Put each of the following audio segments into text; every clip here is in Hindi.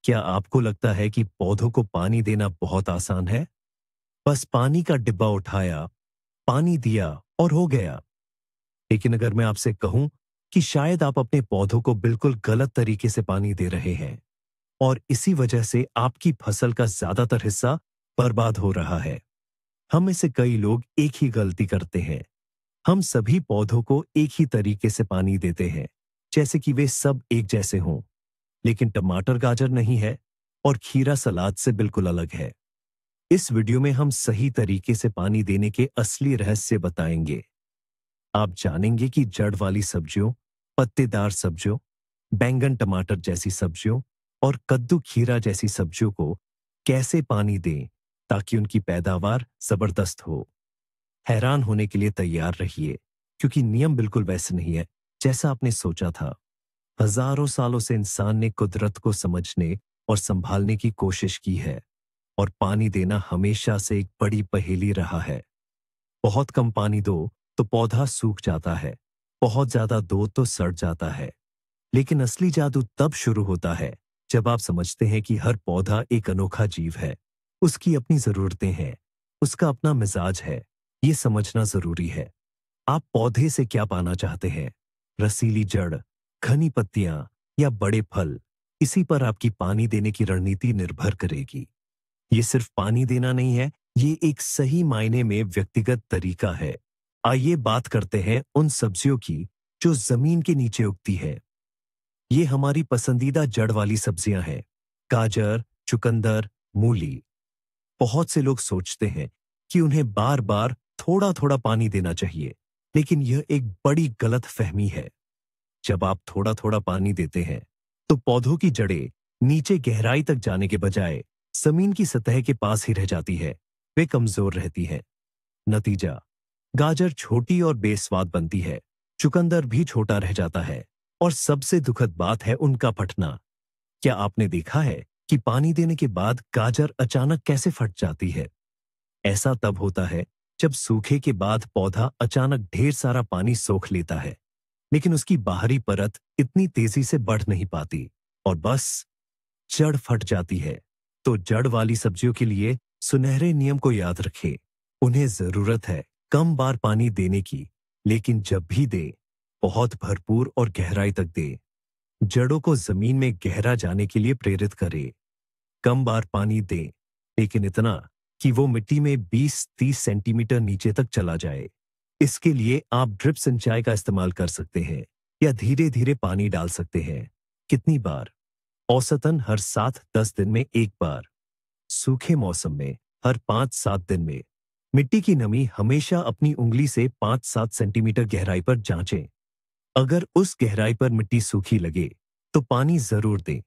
क्या आपको लगता है कि पौधों को पानी देना बहुत आसान है? बस पानी का डिब्बा उठाया, पानी दिया और हो गया। लेकिन अगर मैं आपसे कहूं कि शायद आप अपने पौधों को बिल्कुल गलत तरीके से पानी दे रहे हैं और इसी वजह से आपकी फसल का ज्यादातर हिस्सा बर्बाद हो रहा है। हम में से कई लोग एक ही गलती करते हैं। हम सभी पौधों को एक ही तरीके से पानी देते हैं, जैसे कि वे सब एक जैसे हों। लेकिन टमाटर गाजर नहीं है और खीरा सलाद से बिल्कुल अलग है। इस वीडियो में हम सही तरीके से पानी देने के असली रहस्य बताएंगे। आप जानेंगे कि जड़ वाली सब्जियों, पत्तेदार सब्जियों, बैंगन टमाटर जैसी सब्जियों और कद्दू खीरा जैसी सब्जियों को कैसे पानी दें ताकि उनकी पैदावार जबरदस्त हो। हैरान होने के लिए तैयार रहिए, क्योंकि नियम बिल्कुल वैसे नहीं है जैसा आपने सोचा था। हजारों सालों से इंसान ने कुदरत को समझने और संभालने की कोशिश की है और पानी देना हमेशा से एक बड़ी पहेली रहा है। बहुत कम पानी दो तो पौधा सूख जाता है, बहुत ज्यादा दो तो सड़ जाता है। लेकिन असली जादू तब शुरू होता है जब आप समझते हैं कि हर पौधा एक अनोखा जीव है। उसकी अपनी जरूरतें हैं, उसका अपना मिजाज है। ये समझना जरूरी है। आप पौधे से क्या पाना चाहते हैं? रसीली जड़, घनी पत्तियां या बड़े फल? इसी पर आपकी पानी देने की रणनीति निर्भर करेगी। ये सिर्फ पानी देना नहीं है, ये एक सही मायने में व्यक्तिगत तरीका है। आइए बात करते हैं उन सब्जियों की जो जमीन के नीचे उगती है। ये हमारी पसंदीदा जड़ वाली सब्जियां हैं। गाजर, चुकंदर, मूली। बहुत से लोग सोचते हैं कि उन्हें बार बार थोड़ा थोड़ा पानी देना चाहिए, लेकिन यह एक बड़ी गलत फहमी है। जब आप थोड़ा थोड़ा पानी देते हैं तो पौधों की जड़ें नीचे गहराई तक जाने के बजाय जमीन की सतह के पास ही रह जाती है। वे कमजोर रहती हैं। नतीजा, गाजर छोटी और बेस्वाद बनती है, चुकंदर भी छोटा रह जाता है और सबसे दुखद बात है उनका फटना। क्या आपने देखा है कि पानी देने के बाद गाजर अचानक कैसे फट जाती है? ऐसा तब होता है जब सूखे के बाद पौधा अचानक ढेर सारा पानी सोख लेता है, लेकिन उसकी बाहरी परत इतनी तेजी से बढ़ नहीं पाती और बस जड़ फट जाती है। तो जड़ वाली सब्जियों के लिए सुनहरे नियम को याद रखें। उन्हें जरूरत है कम बार पानी देने की, लेकिन जब भी दे, बहुत भरपूर और गहराई तक दे। जड़ों को जमीन में गहरा जाने के लिए प्रेरित करे। कम बार पानी दे, लेकिन इतना कि वो मिट्टी में 20-30 सेंटीमीटर नीचे तक चला जाए। इसके लिए आप ड्रिप सिंचाई का इस्तेमाल कर सकते हैं या धीरे धीरे पानी डाल सकते हैं। कितनी बार? औसतन हर 7-10 दिन में एक बार। सूखे मौसम में हर 5-7 दिन में। मिट्टी की नमी हमेशा अपनी उंगली से 5-7 सेंटीमीटर गहराई पर जांचें। अगर उस गहराई पर मिट्टी सूखी लगे तो पानी जरूर दें।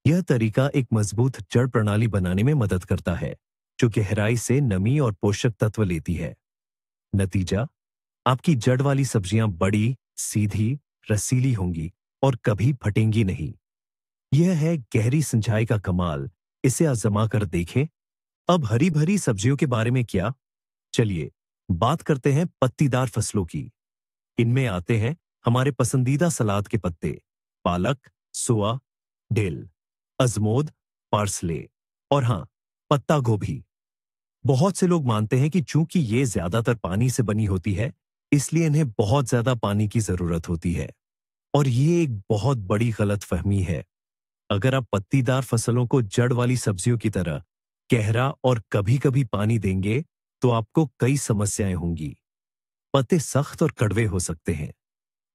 यह तरीका एक मजबूत जड़ प्रणाली बनाने में मदद करता है, जो गहराई से नमी और पोषक तत्व लेती है। नतीजा, आपकी जड़ वाली सब्जियां बड़ी, सीधी, रसीली होंगी और कभी फटेंगी नहीं। यह है गहरी सिंचाई का कमाल। इसे आजमा कर देखें। अब हरी भरी सब्जियों के बारे में क्या? चलिए बात करते हैं पत्तीदार फसलों की। इनमें आते हैं हमारे पसंदीदा सलाद के पत्ते, पालक, सोआ, डिल, अजमोद, पार्सले और हाँ, पत्ता गोभी। बहुत से लोग मानते हैं कि चूंकि ये ज्यादातर पानी से बनी होती है, इसलिए इन्हें बहुत ज्यादा पानी की जरूरत होती है। और ये एक बहुत बड़ी गलतफहमी है। अगर आप पत्तीदार फसलों को जड़ वाली सब्जियों की तरह गहरा और कभी कभी पानी देंगे, तो आपको कई समस्याएं होंगी। पत्ते सख्त और कड़वे हो सकते हैं,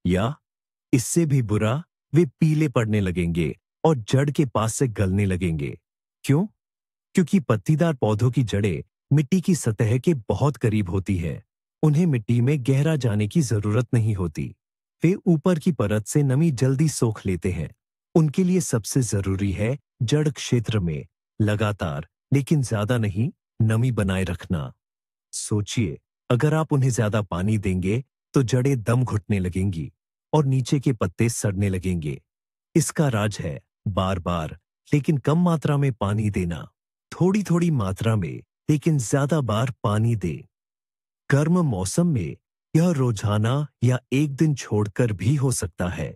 या इससे भी बुरा, वे पीले पड़ने लगेंगे और जड़ के पास से गलने लगेंगे। क्यों? क्योंकि पत्तीदार पौधों की जड़ें मिट्टी की सतह के बहुत करीब होती है। उन्हें मिट्टी में गहरा जाने की जरूरत नहीं होती। वे ऊपर की परत से नमी जल्दी सोख लेते हैं। उनके लिए सबसे जरूरी है जड़ क्षेत्र में लगातार, लेकिन ज्यादा नहीं, नमी बनाए रखना। सोचिए, अगर आप उन्हें ज्यादा पानी देंगे तो जड़ें दम घुटने लगेंगी और नीचे के पत्ते सड़ने लगेंगे। इसका राज है बार बार लेकिन कम मात्रा में पानी देना। थोड़ी थोड़ी मात्रा में लेकिन ज्यादा बार पानी दे। गर्म मौसम में यह रोजाना या एक दिन छोड़कर भी हो सकता है।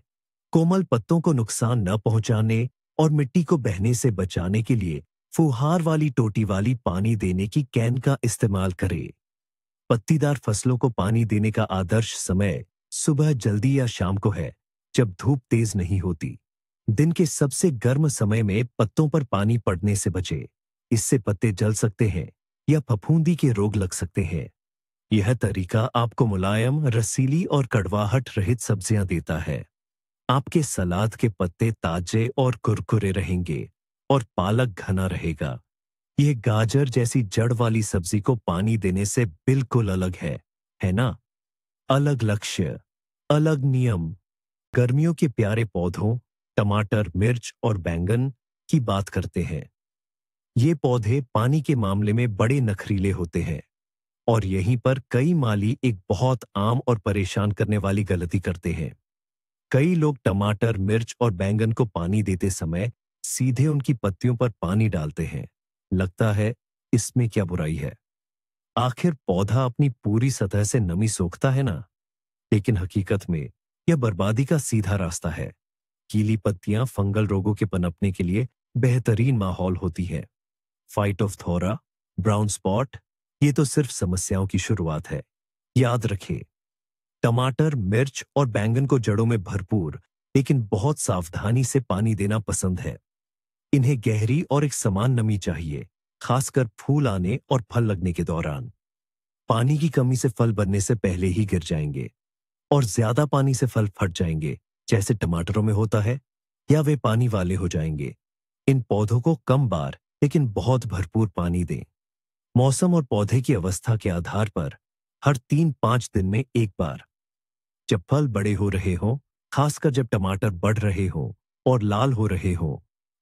कोमल पत्तों को नुकसान न पहुंचाने और मिट्टी को बहने से बचाने के लिए फुहार वाली टोटी वाली पानी देने की कैन का इस्तेमाल करें। पत्तीदार फसलों को पानी देने का आदर्श समय सुबह जल्दी या शाम को है, जब धूप तेज नहीं होती। दिन के सबसे गर्म समय में पत्तों पर पानी पड़ने से बचे। इससे पत्ते जल सकते हैं या फफूंदी के रोग लग सकते हैं। यह तरीका आपको मुलायम, रसीली और कड़वाहट रहित सब्जियां देता है। आपके सलाद के पत्ते ताजे और कुरकुरे रहेंगे और पालक घना रहेगा। यह गाजर जैसी जड़ वाली सब्जी को पानी देने से बिल्कुल अलग है ना? अलग लक्ष्य, अलग नियम। गर्मियों के प्यारे पौधों टमाटर, मिर्च और बैंगन की बात करते हैं। ये पौधे पानी के मामले में बड़े नखरीले होते हैं और यहीं पर कई माली एक बहुत आम और परेशान करने वाली गलती करते हैं। कई लोग टमाटर, मिर्च और बैंगन को पानी देते समय सीधे उनकी पत्तियों पर पानी डालते हैं। लगता है इसमें क्या बुराई है? आखिर पौधा अपनी पूरी सतह से नमी सोखता है ना। लेकिन हकीकत में यह बर्बादी का सीधा रास्ता है। गीली पत्तियां फंगल रोगों के पनपने के लिए बेहतरीन माहौल होती है। फाइटोफथोरा, ब्राउन स्पॉट, ये तो सिर्फ समस्याओं की शुरुआत है। याद रखें, टमाटर, मिर्च और बैंगन को जड़ों में भरपूर लेकिन बहुत सावधानी से पानी देना पसंद है। इन्हें गहरी और एक समान नमी चाहिए, खासकर फूल आने और फल लगने के दौरान। पानी की कमी से फल बनने से पहले ही गिर जाएंगे और ज्यादा पानी से फल फट जाएंगे, जैसे टमाटरों में होता है, या वे पानी वाले हो जाएंगे। इन पौधों को कम बार लेकिन बहुत भरपूर पानी दें। मौसम और पौधे की अवस्था के आधार पर हर 3-5 दिन में एक बार। जब फल बड़े हो रहे हों, खासकर जब टमाटर बढ़ रहे हों और लाल हो रहे हों,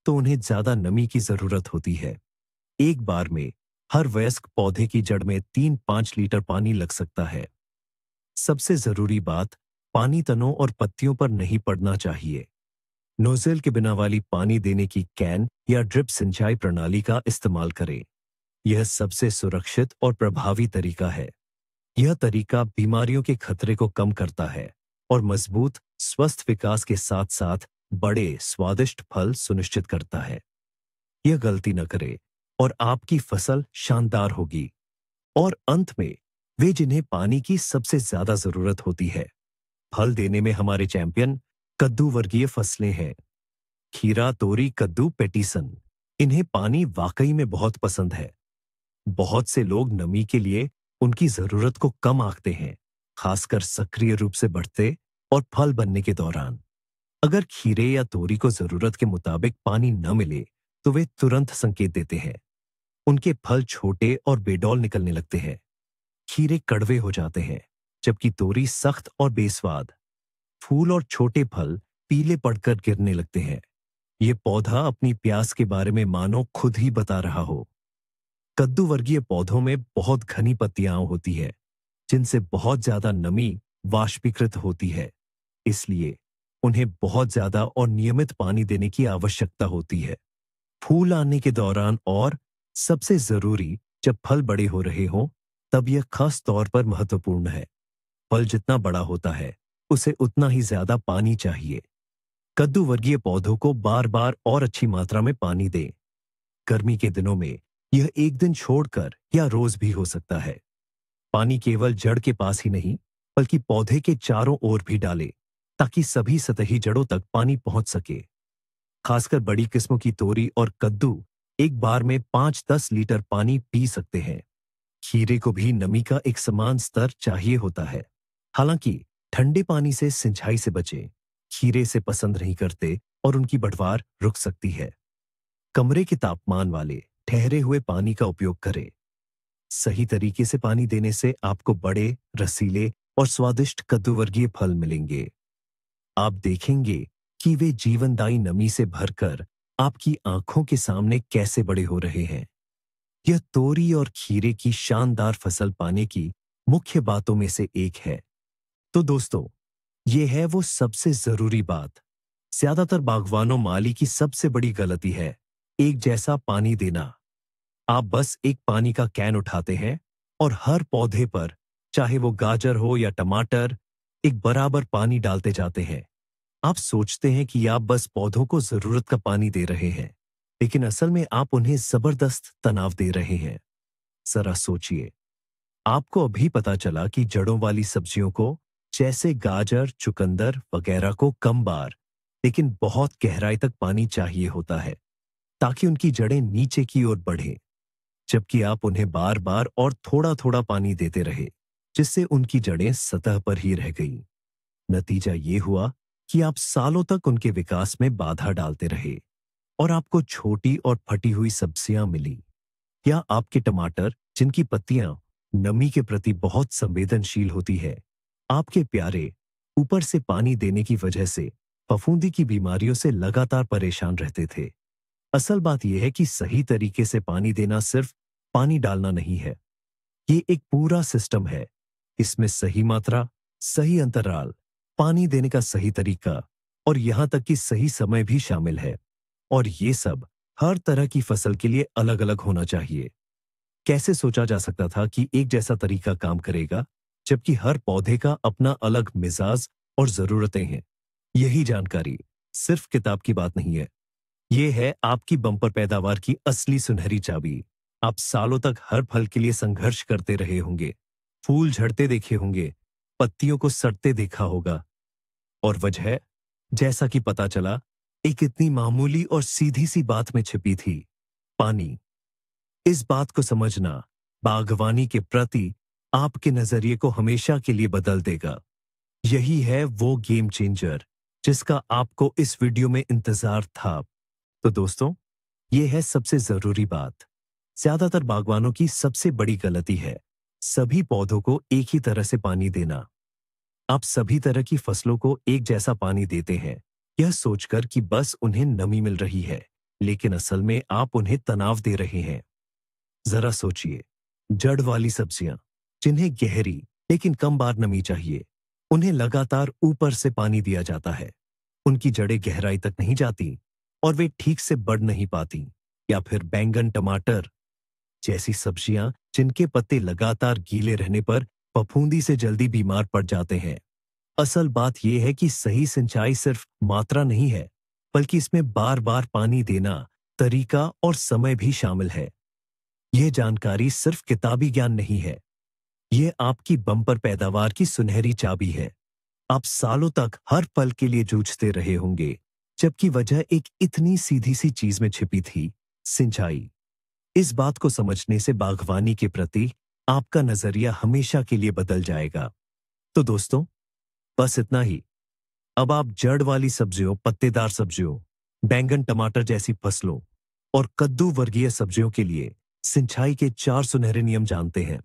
तो उन्हें ज्यादा नमी की जरूरत होती है। एक बार में हर वयस्क पौधे की जड़ में 3-5 लीटर पानी लग सकता है। सबसे जरूरी बात, पानी तनों और पत्तियों पर नहीं पड़ना चाहिए। नोजल के बिना वाली पानी देने की कैन या ड्रिप सिंचाई प्रणाली का इस्तेमाल करें। यह सबसे सुरक्षित और प्रभावी तरीका है। यह तरीका बीमारियों के खतरे को कम करता है और मजबूत, स्वस्थ विकास के साथ साथ बड़े, स्वादिष्ट फल सुनिश्चित करता है। यह गलती न करे और आपकी फसल शानदार होगी। और अंत में, वे जिन्हें पानी की सबसे ज्यादा जरूरत होती है। फल देने में हमारे चैंपियन कद्दू वर्गीय फसलें हैं। खीरा, तोरी, कद्दू, पेटिसन। इन्हें पानी वाकई में बहुत पसंद है। बहुत से लोग नमी के लिए उनकी जरूरत को कम आंकते हैं, खासकर सक्रिय रूप से बढ़ते और फल बनने के दौरान। अगर खीरे या तोरी को जरूरत के मुताबिक पानी न मिले, तो वे तुरंत संकेत देते हैं। उनके फल छोटे और बेडौल निकलने लगते हैं। खीरे कड़वे हो जाते हैं, जबकि तोरी सख्त और बेस्वाद। फूल और छोटे फल पीले पड़कर गिरने लगते हैं। ये पौधा अपनी प्यास के बारे में मानो खुद ही बता रहा हो। कद्दू वर्गीय पौधों में बहुत घनी पत्तियां होती है, जिनसे बहुत ज्यादा नमी वाष्पीकृत होती है। इसलिए उन्हें बहुत ज्यादा और नियमित पानी देने की आवश्यकता होती है। फूल आने के दौरान और सबसे जरूरी जब फल बड़े हो रहे हों, तब यह खास तौर पर महत्वपूर्ण है। फल जितना बड़ा होता है, उसे उतना ही ज्यादा पानी चाहिए। कद्दू वर्गीय पौधों को बार बार और अच्छी मात्रा में पानी दें। गर्मी के दिनों में यह एक दिन छोड़कर या रोज भी हो सकता है। पानी केवल जड़ के पास ही नहीं, बल्कि पौधे के चारों ओर भी डालें, ताकि सभी सतही जड़ों तक पानी पहुंच सके। खासकर बड़ी किस्मों की तोरी और कद्दू एक बार में 5-10 लीटर पानी पी सकते हैं। खीरे को भी नमी का एक समान स्तर चाहिए होता है। हालांकि ठंडे पानी से सिंचाई से बचें। खीरे से पसंद नहीं करते और उनकी बढ़वार रुक सकती है। कमरे के तापमान वाले ठहरे हुए पानी का उपयोग करें। सही तरीके से पानी देने से आपको बड़े, रसीले और स्वादिष्ट कद्दू वर्गीय फल मिलेंगे। आप देखेंगे कि वे जीवनदायी नमी से भरकर आपकी आंखों के सामने कैसे बड़े हो रहे हैं। यह तोरी और खीरे की शानदार फसल पाने की मुख्य बातों में से एक है। तो दोस्तों, ये है वो सबसे जरूरी बात। ज्यादातर बागवानों माली की सबसे बड़ी गलती है एक जैसा पानी देना। आप बस एक पानी का कैन उठाते हैं और हर पौधे पर, चाहे वो गाजर हो या टमाटर, एक बराबर पानी डालते जाते हैं। आप सोचते हैं कि आप बस पौधों को जरूरत का पानी दे रहे हैं, लेकिन असल में आप उन्हें जबरदस्त तनाव दे रहे हैं। जरा सोचिए, आपको अभी पता चला कि जड़ों वाली सब्जियों को, जैसे गाजर, चुकंदर वगैरह को कम बार लेकिन बहुत गहराई तक पानी चाहिए होता है ताकि उनकी जड़ें नीचे की ओर बढ़ें, जबकि आप उन्हें बार बार और थोड़ा थोड़ा पानी देते रहे, जिससे उनकी जड़ें सतह पर ही रह गईं। नतीजा ये हुआ कि आप सालों तक उनके विकास में बाधा डालते रहे और आपको छोटी और फटी हुई सब्जियां मिली। या आपके टमाटर, जिनकी पत्तियां नमी के प्रति बहुत संवेदनशील होती है, आपके प्यारे ऊपर से पानी देने की वजह से फफूंदी की बीमारियों से लगातार परेशान रहते थे। असल बात यह है कि सही तरीके से पानी देना सिर्फ पानी डालना नहीं है, ये एक पूरा सिस्टम है। इसमें सही मात्रा, सही अंतराल, पानी देने का सही तरीका और यहां तक कि सही समय भी शामिल है। और ये सब हर तरह की फसल के लिए अलग अलग होना चाहिए। कैसे सोचा जा सकता था कि एक जैसा तरीका काम करेगा, जबकि हर पौधे का अपना अलग मिजाज और जरूरतें हैं। यही जानकारी सिर्फ किताब की बात नहीं है, ये है आपकी बम्पर पैदावार की असली सुनहरी चाबी। आप सालों तक हर फल के लिए संघर्ष करते रहे होंगे, फूल झड़ते देखे होंगे, पत्तियों को सड़ते देखा होगा, और वजह, जैसा कि पता चला, एक इतनी मामूली और सीधी सी बात में छिपी थी: पानी। इस बात को समझना बागवानी के प्रति आपके नजरिए को हमेशा के लिए बदल देगा। यही है वो गेम चेंजर जिसका आपको इस वीडियो में इंतजार था। तो दोस्तों, ये है सबसे जरूरी बात। ज्यादातर बागवानों की सबसे बड़ी गलती है सभी पौधों को एक ही तरह से पानी देना। आप सभी तरह की फसलों को एक जैसा पानी देते हैं, यह सोचकर कि बस उन्हें नमी मिल रही है, लेकिन असल में आप उन्हें तनाव दे रहे हैं। जरा सोचिए, जड़ वाली सब्जियां, जिन्हें गहरी लेकिन कम बार नमी चाहिए, उन्हें लगातार ऊपर से पानी दिया जाता है। उनकी जड़ें गहराई तक नहीं जाती और वे ठीक से बढ़ नहीं पाती। या फिर बैंगन, टमाटर जैसी सब्जियां, जिनके पत्ते लगातार गीले रहने पर फफूंदी से जल्दी बीमार पड़ जाते हैं। असल बात यह है कि सही सिंचाई सिर्फ मात्रा नहीं है, बल्कि इसमें बार बार पानी देना, तरीका और समय भी शामिल है। यह जानकारी सिर्फ किताबी ज्ञान नहीं है, यह आपकी बम्पर पैदावार की सुनहरी चाबी है। आप सालों तक हर फल के लिए जूझते रहे होंगे, जबकि वजह एक इतनी सीधी सी चीज में छिपी थी: सिंचाई। इस बात को समझने से बागवानी के प्रति आपका नजरिया हमेशा के लिए बदल जाएगा। तो दोस्तों, बस इतना ही। अब आप जड़ वाली सब्जियों, पत्तेदार सब्जियों, बैंगन, टमाटर जैसी फसलों और कद्दू वर्गीय सब्जियों के लिए सिंचाई के 4 सुनहरे नियम जानते हैं।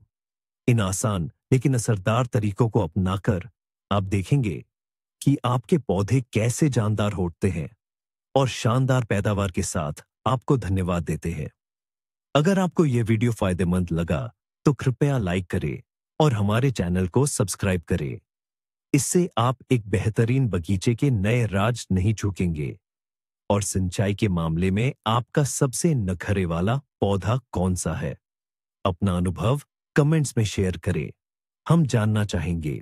इन आसान लेकिन असरदार तरीकों को अपनाकर आप देखेंगे कि आपके पौधे कैसे जानदार होते हैं और शानदार पैदावार के साथ आपको धन्यवाद देते हैं। अगर आपको यह वीडियो फायदेमंद लगा तो कृपया लाइक करें और हमारे चैनल को सब्सक्राइब करें। इससे आप एक बेहतरीन बगीचे के नए राज नहीं चूकेंगे। और सिंचाई के मामले में आपका सबसे नखरे वाला पौधा कौन सा है? अपना अनुभव कमेंट्स में शेयर करें, हम जानना चाहेंगे।